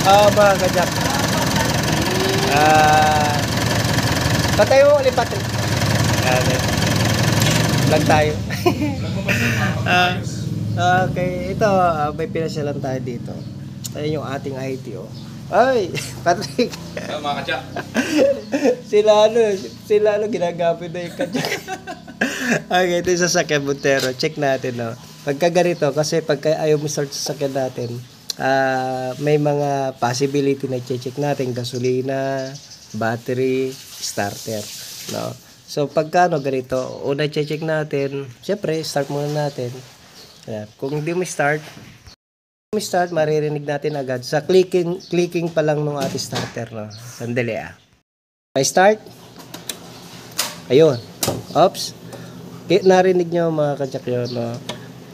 Mga kajak. Patay mo ulit, Patrick. Vlog tayo. Okay, ito, may pinasyalan tayo dito. Ayun yung ating ITO. Ay, Patrick. Mga kajak. Sila ginagamit na yung kajak. Okay, ito yung sasakyan Montero. Check natin, no. Pagka ganito, kasi pagka ayaw mo start sasakyan natin, may mga possibility na check natin, gasolina, battery, starter, no. So pagka ganito, una check natin, syempre start muna natin. Ayan. Kung hindi mo start, maririnig natin agad sa clicking pa lang ng ating starter, no. Sandali start. Ayun. Oops. Narinig nyo mga kajak yun, no.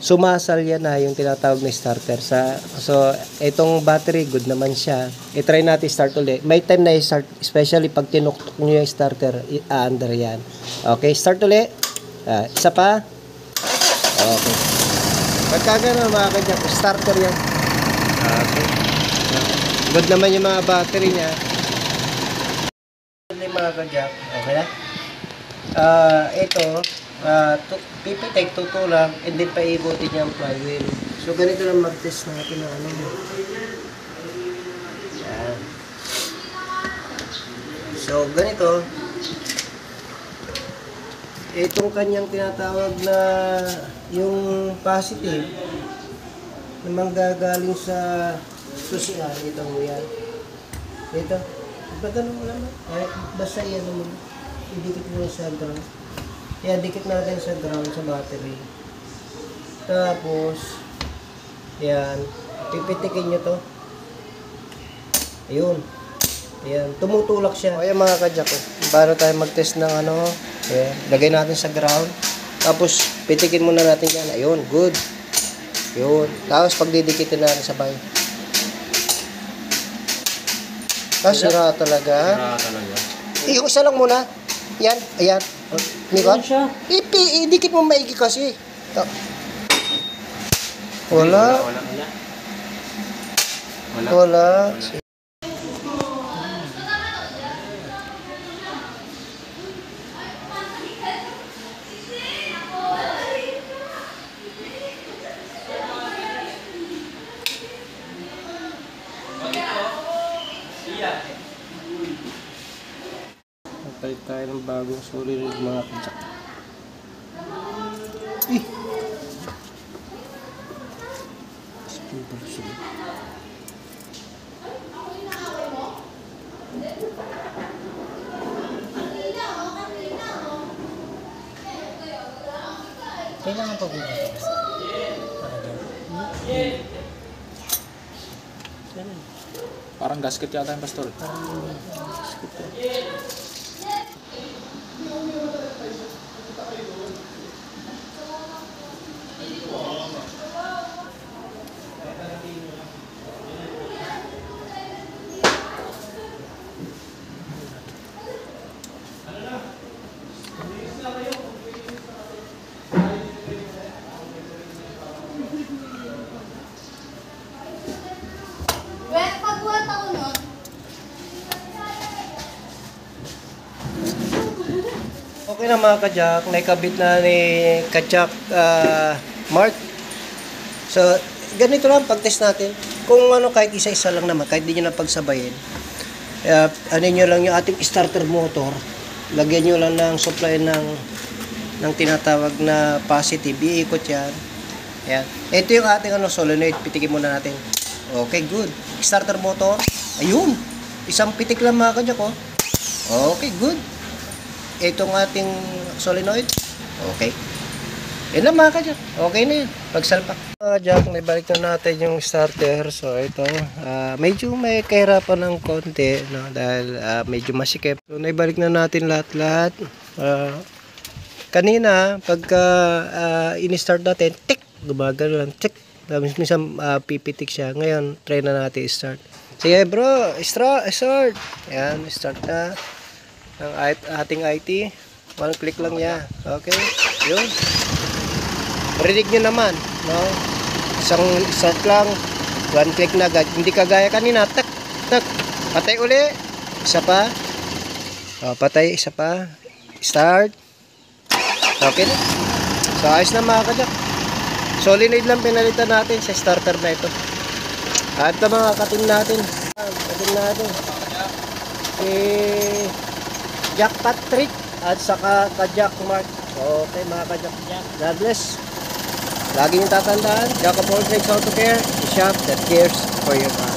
Sumasal yan na yung tinatawag na starter so itong battery good naman siya. I-try natin start ulit. May time na i-start, especially pag tinuktok nyo yung starter, under yan. Okay, start ulit. Isa pa. Okay. Pagka gano'n mga kajak, starter yan. Okay. Good naman yung mga battery niya. Mga kajak, okay na? Ito pipitek, tutulak, and then paikutin niya ang flywheel. So, ganito lang mag-test natin na yan. So, ganito. Itong kanyang tinatawag na yung positive na manggagaling sa susian. Itong yan. Ito. Ba't ganun mo naman? Basta yan naman. Idikit mo sa ground. Yan, dikit natin sa ground sa battery. Tapos, yan, pipitikin nyo to. Ayun. Ayan, tumutulak siya. Ayan mga kajak, paano tayo mag-test ng ayan, lagay natin sa ground. Tapos, pitikin muna natin yan. Ayun, good. Ayun. Tapos, pagdidikitin natin sabay. Sira talaga. Sira talaga. Yung isa lang muna. Yan, ayan. Nikon? Idikit mo maigi kasi. Wala. Palit tayo ng bagong sulit mga kajak. Kailangan pa buka ito. Parang gasket yata yung pastor. Okay na mga kajak, naikabit na ni Kajak Mark. So, ganito lang pag-test natin. Kung kahit isa-isa lang naman, kahit di nyo na pagsabayin. Ano nyo lang yung ating starter motor. Lagyan nyo lang ng supply ng tinatawag na positive. Iikot yan. Ayan. Ito yung ating solenoid. Pitikin muna natin. Okay, good. Starter motor. Ayun. Isang pitik lang mga kajak, oh. Okay, good. Itong ating solenoid. Okay. Yan lang mga kajak. Okay na yan. Pagsalpak. Kajak, naibalik na natin yung starter. So, ito. Medyo may kahirapan ng konti. No? Dahil medyo masikip. So, naibalik na natin lahat-lahat. Kanina, pagka in-start natin, tik! Gumagano lang. Tik! Minsan pipitik siya. Ngayon, try na natin i-start. Sige bro, start. Yan, start na. Ang ating IT, one click lang niya. Okay, yun. Marinig nyo naman, no? Isang start lang, one click na agad. Hindi kagaya kanina, tak, Patay uli. Isa pa. Patay, isa pa. Start. Okay na. So, ayos na mga kajak. Solenoid lang pinalitan natin sa starter na ito. At ito mga katim natin. Katim natin. Jack Patrick at saka Kajak Mark. Okay mga kajak. God bless. Lagi niyong tatandaan, Jack of all trades auto care, the shop that cares for your car.